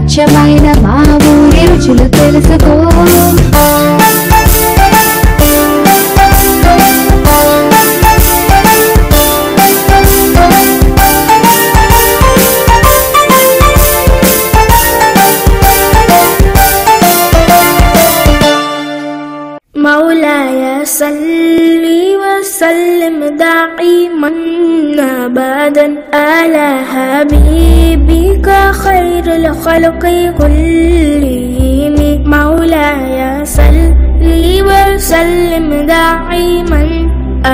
స్వచ్ఛమైన మా ఊరి రుచులు తెలుసుకో. مولاي صل وسلم دائما أبدا على حبيبك خير الخلق كلهم. مولاي صل وسلم دائما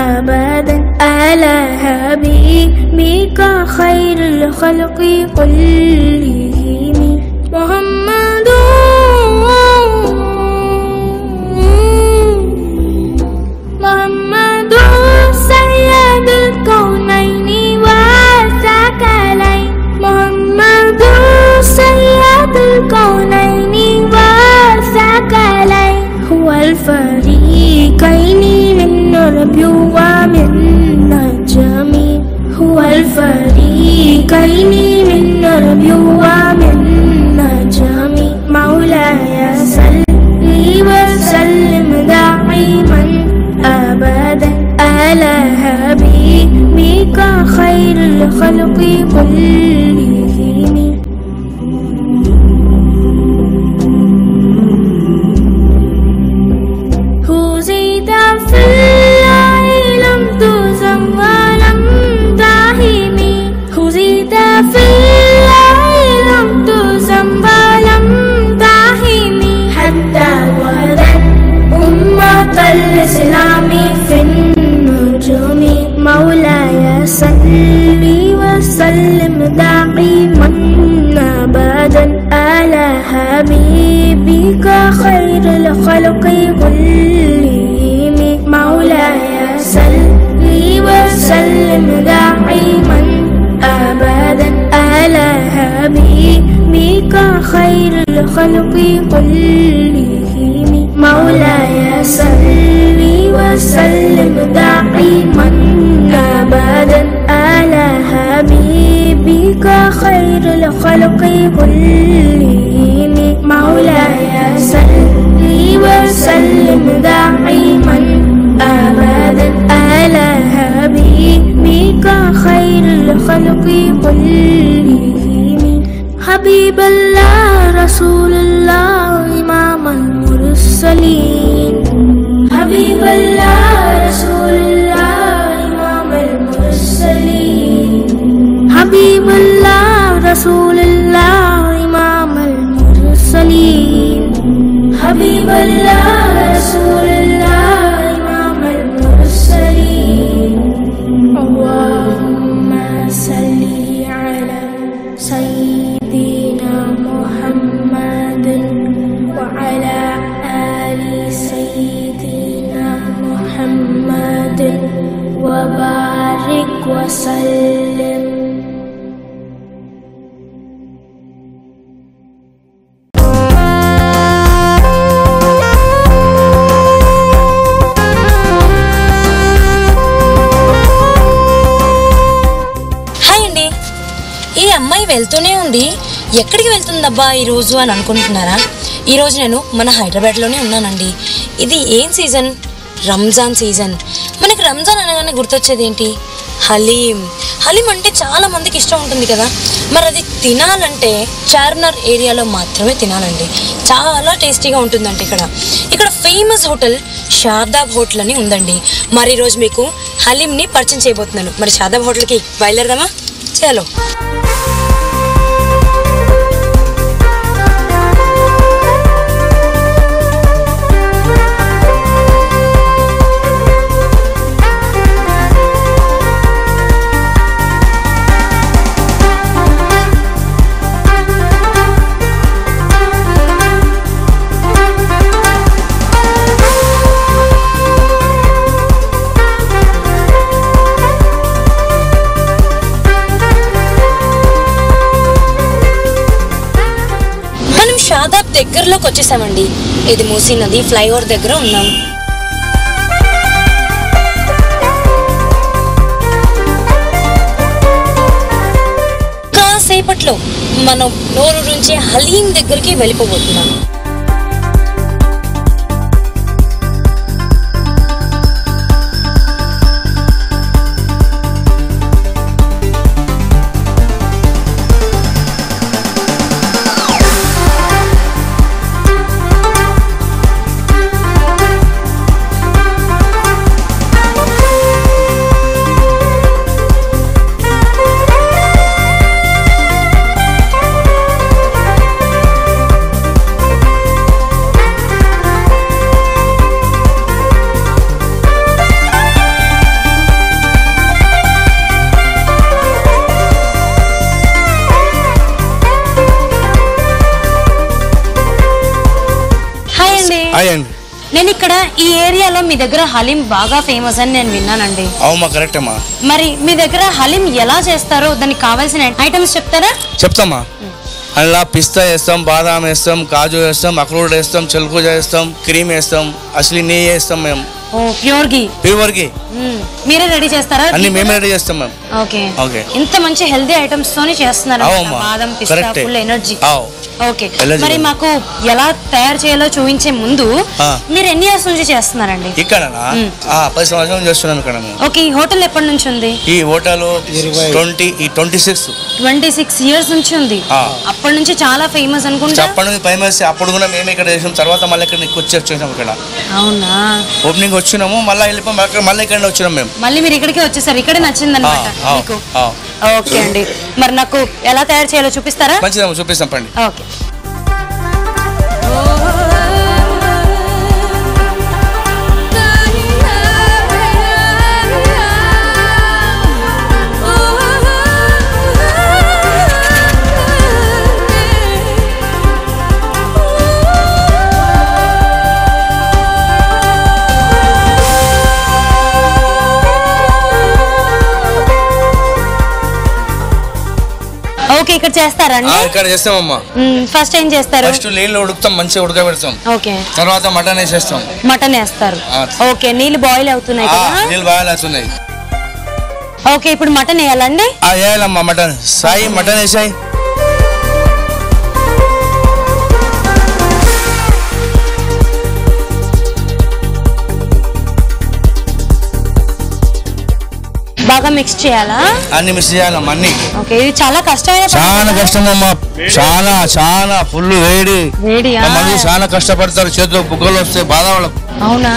أبدا على حبيبك خير الخلق كلهم. محمد محمد سيد الكونين والثقلين. محمد سيد الكونين والثقلين. هو الفريقين من ربي ومن نجمي. هو الفريقين من ربي ومن نجمي. مولاي صل وسلم دائما أبدا على حبيبك خير الخلق كلهم. هزيت في الله لم تزم ولم تهم. هزيت في الله لم تزم ولم تهم. حتى ولد أمة الإسلام في النجوم. مولاي صل وسلم دائما أبدا على حبيبك خير الخلق كلهم. مولاي صل وسلم دائما أبدا على حبيبك خير الخلق كلهم. مولاي صل وسلم دائما أبدا على حبيبك خير الخلق كلهم. مولاي صل وسلم دائما أبدا على حبيبك خير الخلق كلهم. حبيب الله رسول الله إمام المرسلين. حبيب الله رسول الله إمام المرسلين. حبيب الله رسول الله إمام المرسلين. حبيب الله رسول الله إمام المرسلين. اللهم صل على سيدنا محمد وعلى آل سيدنا محمد وبارك وسلم. వెళ్తూనే ఉంది, ఎక్కడికి వెళ్తుందబ్బా ఈరోజు అని అనుకుంటున్నారా? ఈరోజు నేను మన హైదరాబాద్లోనే ఉన్నానండి. ఇది ఏం సీజన్? రంజాన్ సీజన్. మనకి రంజాన్ అనగానే గుర్తొచ్చేది ఏంటి? హలీం. హలీం అంటే చాలా మందికి ఇష్టం ఉంటుంది కదా. మరి అది తినాలంటే చార్మినార్ ఏరియాలో మాత్రమే తినాలండి. చాలా టేస్టీగా ఉంటుందండి. ఇక్కడ ఫేమస్ హోటల్ షాదాబ్ హోటల్ అని ఉందండి. మరి ఈరోజు మీకు హలీంని పరిచయం చేయబోతున్నాను. మరి షాదాబ్ హోటల్కి బయలుదేరదామా? చలో. షాదాబ్ దగ్గరలోకి వచ్చేసామండి. ఇది మూసీ నది ఫ్లైఓవర్ దగ్గర ఉన్నాం. కాసేపట్లో మనం నోరు నుంచి హలీం దగ్గరికి వెళ్ళిపోబోతున్నాం. నేను ఇక్కడ ఈ ఏరియాలో మీ దగ్గర హలీం బాగా ఫేమస్ అని నేను విన్నానండి. అవుమా, కరెక్ట్ అమ్మా. మరి మీ దగ్గర హలీం ఎలా చేస్తారో దానికి కావాల్సిన ఐటమ్స్ చెప్తారా? చెప్తామా. అందులో పిస్తా వేస్తాం, బాదాం వేస్తాం, కాజు వేస్తాం, అక్రోడ్ వేస్తాం, చిలుకూజ వేస్తాం, క్రీమ్ వేస్తాం, అసలు నెయ్యి వేస్తాం మేము. ప్యూర్ ఘీ. ప్యూర్ ఘీ మీరే రెడీ చేస్తారా? అన్ని మేమే రెడీ చేస్తాం మేము. Okay okay. ఇంత మంచి హెల్దీ ఐటమ్స్ తోనే చేస్తున్నారు. బాదం, పిస్తా, ఫుల్ ఎనర్జీ. ఓకే. మరి మాకు ఎలా తయారు చేయాలో చూపించే ముందు మీరు ఎన్ని ఇయర్స్ నుంచి చేస్తున్నారండి ఇక్కడ? 10 సంవత్సరాలు చేస్తున్నాను ఇక్కడ. ఓకే. ఈ హోటల్ ఎప్పటి నుంచి ఉంది? ఈ హోటల్ 26 ఇయర్స్ నుంచి ఉంది. అప్పటి నుంచి చాలా ఫేమస్ అనుకుంటా. అప్పటి నుంచి ఫేమస్. అప్పుడు కూడా మేము ఇక్కడ చేసాం, తర్వాత మళ్ళీ ఇక్కడ వచ్చేసాం. ఇక్కడ అవునా? ఓపెనింగ్ వచ్చినాము, మళ్ళీ వెళ్ళిపోయి మళ్ళీ ఇక్కడ వచ్చినాం మేము. మళ్ళీ మీరు ఇక్కడికి వచ్చేసారు, ఇక్కడే నచ్చింది అనమాట మీకు. ఓకే అండి. మరి నాకు ఎలా తయారు చేయాలో చూపిస్తారా? మంచిదమ్మా, చూపిస్తాం పండి. ఓకే. ఓకే. ఇక్కడ చేస్తారండి? ఇక్కడ చేస్తామమ్మా. ఫస్ట్ ఏం చేస్తారు? ఫస్ట్ నీళ్ళు ఉడుకుతాం, మంచిగా ఉడకబెడతాం. ఓకే. తర్వాత మటన్ వేసేస్తాం. మటన్ వేస్తారు. ఓకే. నీళ్ళు బాయిల్ అవుతున్నాయి కదా? నీళ్ళు బాయిల్ అవుతున్నాయి. ఓకే. ఇప్పుడు మటన్ వేయాలండి? వేయాలమ్మా. మటన్ సాయి, మటన్ వేసాయి. బాగా మిక్స్ చేయాలా? అన్ని మిక్స్ చేయాలమ్మా, అన్ని. ఓకే. ఇది చాలా కష్టమైన పని. చాలా కష్టమమ్మా, చాలా చాలా ఫుల్ వేడి. చాలా కష్టపడతారు, చేతిలో బుగ్గలు వస్తాయి, బాధ వాళ్ళకు. అవునా?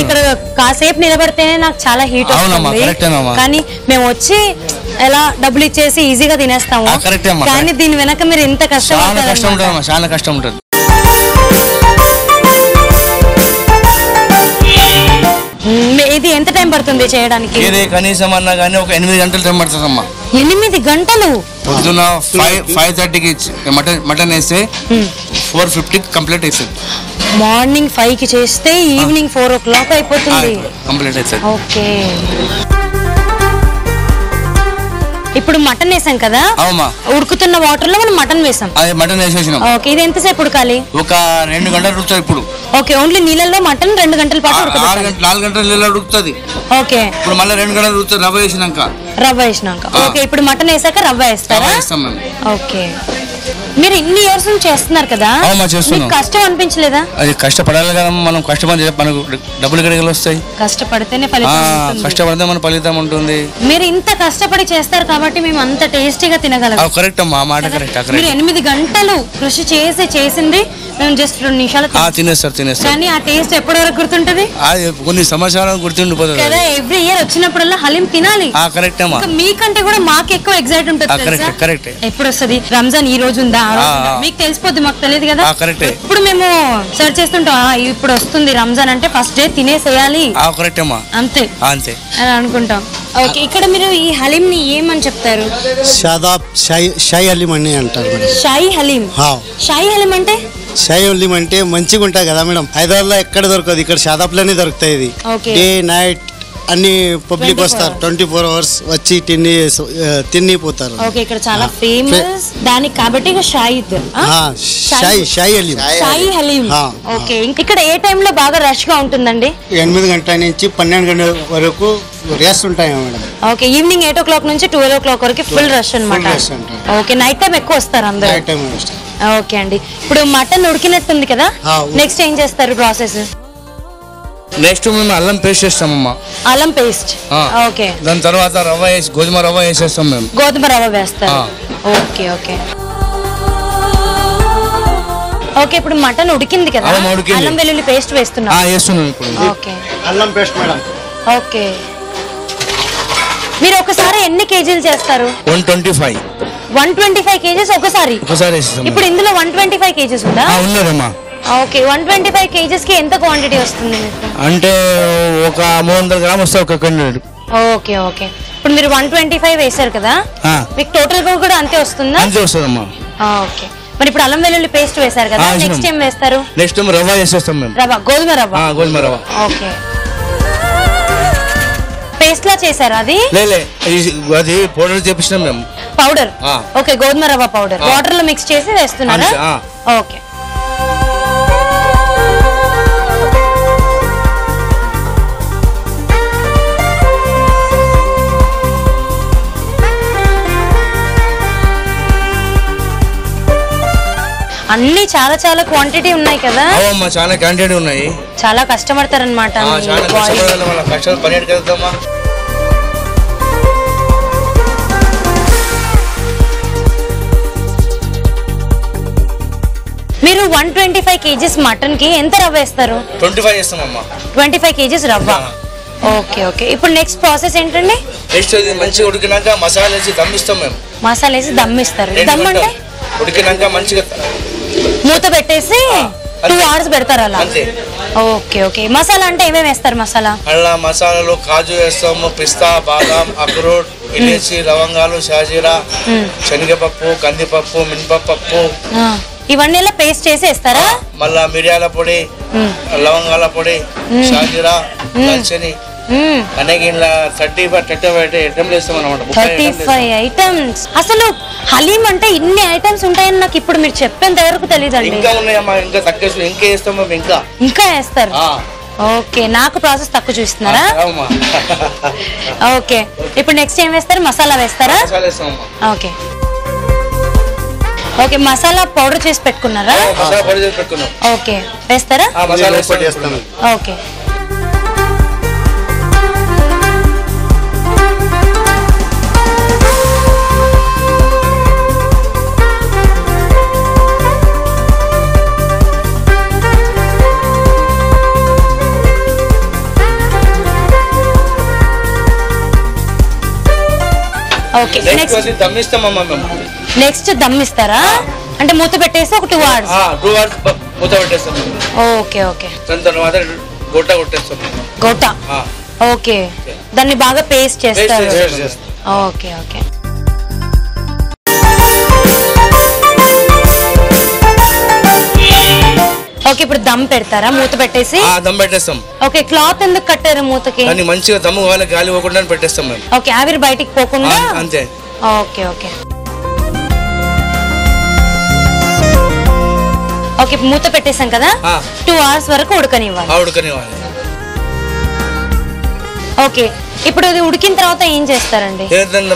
ఇక్కడ కాసేపు నిలబడితేనే నాకు చాలా హీట్ వస్తుంది, కానీ మేము వచ్చి ఎలా డబ్బులు ఇచ్చేసి ఈజీగా తినేస్తాము. కానీ దీని వెనక మీరు ఎంత కష్టం ఉంటుంది, చాలా కష్టం ఉంటుంది. ఇది ఎంత టైం పడుతుంది చేయడానికి? ఇది కనీసం అన్నా కానీ ఒక 8 గంటలు టైం పడుతుంది అమ్మా. 8 గంటలు? పొద్దున 5:30కి మటన్ వేస్తే 4:50 కంప్లీట్ అవుతుంది. మార్నింగ్ 5కి చేస్తే ఈవినింగ్ 4 o'clock అయిపోతుంది. కంప్లీట్ అవుతుంది. ఓకే. ఇప్పుడు మటన్ వేసాం కదా? ఉడుకుతున్న వాటర్ లో మనం మటన్ వేసాం. మటన్ వేసేసినాం. ఓకే. ఇది ఎంతసేపు ఉడకాలి? ఒక 2 గంటలు ఉడుకుతుంది ఇప్పుడు. ఓకే. ఓన్లీ నీళ్ళల్లో మటన్ 2 గంటల పాటు ఉడకబెట్టాలి. 4 గంటల నీళ్ళలో ఉడుకుతుంది. ఓకే. ఇప్పుడు మళ్ళీ 2 గంటలు ఉడుకుతుంది రవ్వ వేసినాక. ఓకే. ఇప్పుడు మటన్ వేసాక రవ్వ వేస్తారా? ఓకే. మీరు ఇన్ని ఇయర్స్ నుంచి చేస్తున్నారు కదా, కష్టం అనిపించలేదా? అది కష్టపడాలి కదా మనం, కష్టపడి మనకు డబ్బులు ఎక్కడికి వస్తాయి? కష్టపడితేనే ఫలితం. కష్టపడితే మన ఫలితం ఉంటుంది. మీరు ఇంత కష్టపడి చేస్తారు కాబట్టి మేము అంత టేస్టీగా తినగలం. కరెక్ట్ అమ్మా, మాట కరెక్ట్. మీరు 8 గంటలు కృషి చేసింది మేము జస్ట్ 2 నిమిషాలు తినేస్తారు. కానీ ఆ టేస్ట్ ఎప్పటి వరకు గుర్తుంటది? కొన్ని సంవత్సరాలు గుర్తుండిపోతుంది కదా. ఎవ్రీ ఇయర్ వచ్చినప్పుడల్లా హలీం తినాలి. కరెక్ట్ అమ్మా. మీకంటే కూడా మాకు ఎక్కువ ఎగ్జైట్ ఉంటుంది. కరెక్ట్. ఎప్పుడు వస్తుంది రంజాన్? ఈ రోజు ఉందా? మీకు తెలిసిపోద్ది, మాకు తెలియదు కదా. ఇప్పుడు మేము సర్చ్ చేస్తుంటాం, ఇప్పుడు వస్తుంది రంజాన్ అంటే ఫస్ట్ డే తినేసేయాలి. అంతే అని అనుకుంటాం. ఓకే. ఇక్కడ మీరు ఈ హలీం ని ఏమని చెప్తారు? షాయి హలీం అని అంటారు. షాయి హలీం? షాయి హలీం అంటే? షాయి హలీం అంటే మంచిగా ఉంటాయి కదా మేడం. హైదరాబాద్ లో ఎక్కడ దొరకదు, ఇక్కడ షాదాబ్ లోనే దొరుకుతాయి. ఇది డే నైట్ అన్ని పబ్లిక్ వస్తారు 24 hours వచ్చి తినిపోతారు. ఓకే, ఇక్కడ చాలా ఫేమస్ దానికి కాబట్టి షాయిద్ షాయి హలీం. ఓకే, ఇక్కడ ఏ టైంలో బాగా రష్ గా ఉంటుందండి? 8 గంటల నుంచి 12 గంటల వరకు రేస్ ఉంటాయి మేడం. ఓకే, ఈవినింగ్ 8 o'clock నుంచి 12 o'clock వరకు ఫుల్ రష్ అన్నమాట. ఓకే, నైట్ టైం ఎక్కువ వస్తారు అందరూ. ఓకే అండి, ఇప్పుడు మటన్ ఉడికినట్టుంది కదా, నెక్స్ట్ ఏం చేస్తారు ప్రాసెస్? నెక్స్ట్ మేము అల్లం పేస్ట్ చేస్తామమ్మా. అల్లం పేస్ట్. ఓకే, దాని తర్వాత రవ్వ వేసి గోధుమ రవ్వ వేసేస్తాం మేము. గోధుమ రవ్వ వేస్తారు. ఓకే ఓకే ఓకే, ఇప్పుడు మటన్ ఉడికింది కదా, అల్లం వెల్లుల్లి పేస్ట్ వేస్తున్నాం. ఓకే, అల్లం పేస్ట్ మేడం. ఓకే, మీరు ఒకసారి ఎన్ని కేజీలు చేస్తారు? 125 కేజీస్ ఒకసారి. ఇప్పుడు ఇందులో 125 కేజీస్ ఉందా? ఉన్నదమ్మా. ఓకే, 125 కేజీస్ కి ఎంత క్వాంటిటీ వస్తుంది మీకు? అంటే ఒక 300 గ్రాములు వస్తాయి ఒక కండి. ఓకే ఓకే, ఇప్పుడు మీరు 125 వేసారు కదా, మీకు టోటల్ గా కూడా అంతే వస్తుందా? అంతే వస్తుందమ్మా. ఓకే, మరి ఇప్పుడు అల్లం వెల్లుల్లి పేస్ట్ వేసారు కదా, నెక్స్ట్ ఏం వేస్తారు? నెక్స్ట్ రవ్వ వేసేస్తాం మేము. రవ్వ, గోధుమ రవ్వ. ఓకే, పేస్ట్ లా చేశారు అది? అది పౌడర్ చేపించినాం మేము. పౌడర్. ఓకే, గోధుమ రవ్వ పౌడర్ వాటర్ లో మిక్స్ చేసి వేస్తున్నారా? ఓకే, అన్ని చాలా చాలా క్వాంటిటీ ఉన్నాయి కదా? చాలా క్వాంటిటీ ఉన్నాయి. చాలా కష్టపడతారనమాట. మీరు 125 కేజీస్ మటన్ కి ఎంత రవ్వ వేస్తారు? 25 కేజీస్ రవ్వ. ఓకే ఓకే, ఇప్పుడు నెక్స్ట్ ప్రాసెస్ ఏంటండి? నెక్స్ట్ మంచిగా ఉడికినాక మసాలా వేసి దమ్మిస్తాం మేము. మసాలా వేసి దమ్మిస్తారు. దమ్ అంటే ఉడికినాక మంచిగా మూత పెట్టేసి 2 hours పెడతారు అలా? ఓకే ఓకే, మసాలా అంటే ఏమేమి వేస్తారు? మసాలా అల్లా మసాలాలో కాజు వేస్తాము, పిస్తా, బాదాం, అక్రోట్, ఇలాచి, లవంగాలు, షాజీరా, శనగపప్పు, కందిపప్పు, మినపప్పు, ఇవన్నీ పేస్ట్ చేసి వేస్తారా? మళ్ళా మిరియాల పొడి, లవంగాల పొడి, షాజీరా, దాల్చిని, అనేక 35 ఐటమ్స్. అసలు హలీం అంటే ఇన్ని ఐటమ్స్ ఉంటాయని నాకు ఇప్పుడు మీరు చెప్పేంత వరకు తెలియదండి. ఇంకా వేస్తారు? ఓకే, నాకు ప్రాసెస్ తక్కువ చూస్తున్నారా? ఓకే, ఇప్పుడు నెక్స్ట్ ఏం వేస్తారు? మసాలా వేస్తారా? ఓకే ఓకే, మసాలా పౌడర్ చేసి పెట్టుకున్నారా? ఓకే, వేస్తారా? ఓకే, ఓకే, నెక్స్ట్ దమ్మిస్తారా? అంటే మూత పెట్టేసి ఒక 2 hours. మూత పెట్టేస్తాం. ఓకే ఓకే, గోట కొట్టేస్తాం. గోట. ఓకే, దాన్ని బాగా పేస్ట్ చేస్తారు. ఓకే ఓకే, ఓకే, ఇప్పుడు దమ్ పెడతారా? మూత పెట్టేసి దమ్ పెట్టేస్తాం. ఓకే, క్లాత్ ఎందుకు కట్టారు మూతకి? మంచిగా దమ్ము గాలి పోకుండా పెట్టేస్తాం మేము. ఓకే, ఆవిరి బయటికి పోకుండా. అంతే. ఓకే ఓకే ఓకే, మూత పెట్టేసాం కదా, 2 hours వరకు ఉడకనివ్వాలి. ఓకే, ఇప్పుడు ఇది ఉడికిన తర్వాత ఏం చేస్తారండి?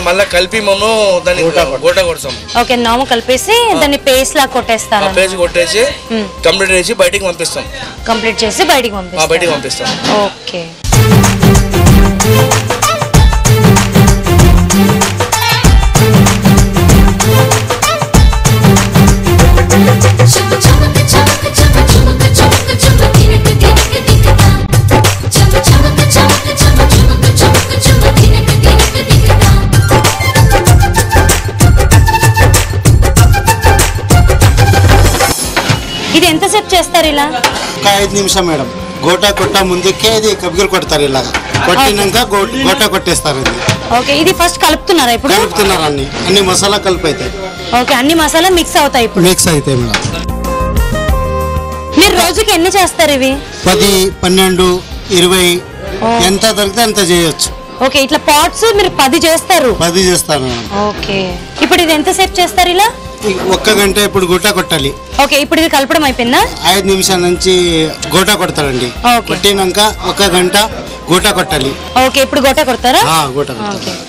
మళ్ళీ కలిపి మేము దాన్ని గోట కొడతాం. ఓకే, నాము కలిపేసి దాన్ని పేస్ట్ లా కొట్టేస్తారు. కొట్టేసి కంప్లీట్ చేసి బయటికి పంపిస్తాం. కంప్లీట్ చేసి బయటికి పంపిస్తాం. ఓకే, ఇది ఎంతసేపు చేస్తారు ఇలా? 5 నిమిషం మేడం. గోటా కొట్ట ముందుకే ఇది కబ్బిగలు కొడతారు, ఇలాగా కొట్టినాక గోట కొట్టేస్తారు. ఇది ఓకే, ఇది ఫస్ట్ కలుపుతున్నారా? ఇప్పుడు కలుపుతున్నారు, అన్ని మసాలా కలిపి. ఓకే, అన్ని మసాలా మిక్స్ అవుతాయి. ఇప్పుడు మిక్స్ అవుతాయి మేడం. మీరు రోజుకి ఎన్ని చేస్తారు ఇవి? 10, 12, 20 ఎంత దొరికితే అంత చేయొచ్చు. ఓకే, ఇట్లా పాట్స్ మీరు 10 చేస్తారు? 10 చేస్తాను మేడం. ఓకే, ఇప్పుడు ఇది ఎంతసేపు చేస్తారు ఇలా? 1 గంట ఇప్పుడు గోటా కొట్టాలి. ఓకే, ఇప్పుడు ఇది కలపడం అయిపోయిందా? 5 నిమిషాల నుంచి గోటా కొడతారండి. కొట్టినాక 1 గంట గోటా కొట్టాలి. ఓకే, ఇప్పుడు గోటా కొడతారా? గోటా కొట్టాలి.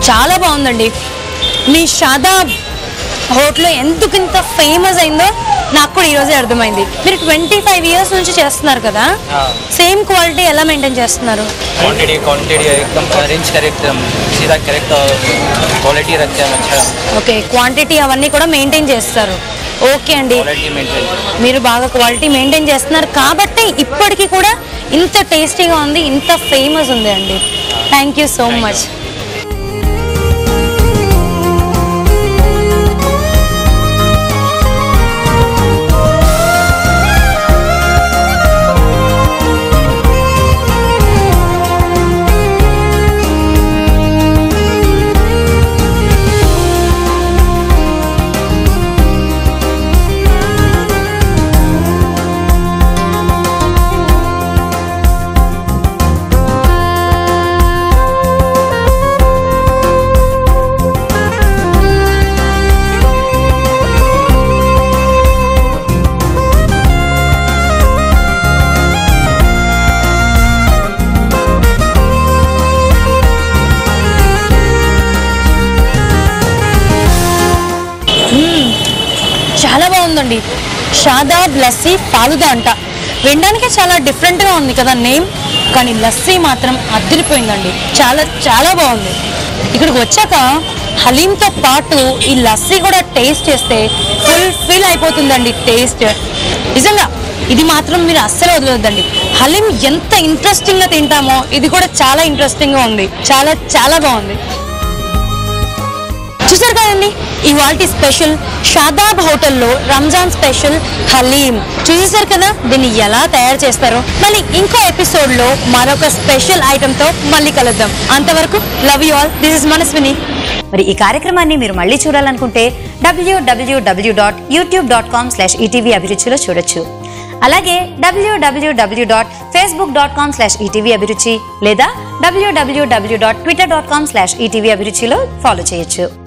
చాలా బాగుందండి. మీ షాదాబ్ హోటల్ ఎందుకు ఇంత ఫేమస్ అయిందో నాకు కూడా ఈరోజే అర్థమైంది. మీరు 25 years నుంచి చేస్తున్నారు కదా, సేమ్ క్వాలిటీ ఎలా మెయింటైన్ చేస్తున్నారు? क्वांटिटी एकदम अरेंज करेक्ट सीधा करेक्ट क्वालिटी रखते हैं अच्छा. ఓకే, క్వాంటిటీ అవన్నీ కూడా మెయింటైన్ చేస్తారు. ఓకే అండి, మీరు బాగా క్వాలిటీ మెయింటైన్ చేస్తున్నారు కాబట్టి ఇప్పటికీ కూడా ఇంత టేస్టీగా ఉంది, ఇంత ఫేమస్ ఉంది అండి. Thank you so much. చాలా బాగుందండి. షాదాబ్ లస్సీ ఫాలుదా అంట. వినడానికి చాలా డిఫరెంట్గా ఉంది కదా నేమ్, కానీ లస్సీ మాత్రం అదిరిపోయిందండి. చాలా చాలా బాగుంది. ఇక్కడికి వచ్చాక హలీంతో పాటు ఈ లస్సీ కూడా టేస్ట్ చేస్తే ఫుల్ ఫీల్ అయిపోతుందండి టేస్ట్. నిజంగా ఇది మాత్రం మీరు అస్సలు వదలొద్దండి. హలీం ఎంత ఇంట్రెస్టింగ్గా తింటామో ఇది కూడా చాలా ఇంట్రెస్టింగ్గా ఉంది. చాలా చాలా బాగుంది. చూసారు కదండి ఇవాల్టి స్పెషల్ షాదాబ్ హోటల్లో రంజాన్ స్పెషల్ హలీం చూసేసారు కదా. దీన్ని ఎలా తయారు చేస్తారో మళ్ళీ ఇంకో ఎపిసోడ్లో మరొక స్పెషల్ ఐటెంతో మళ్ళీ కలుద్దాం. అంతవరకు love you all. This is Manaswini. మరి ఈ కార్యక్రమాన్ని మీరు మళ్ళీ చూడాలనుకుంటే www.youtube.com/ETV అభిరుచిలో చూడొచ్చు. అలాగే www.facebook.com/ETV అభిరుచి లేదా www.twitter.com/ETV అభిరుచిలో ఫాలో చేయొచ్చు.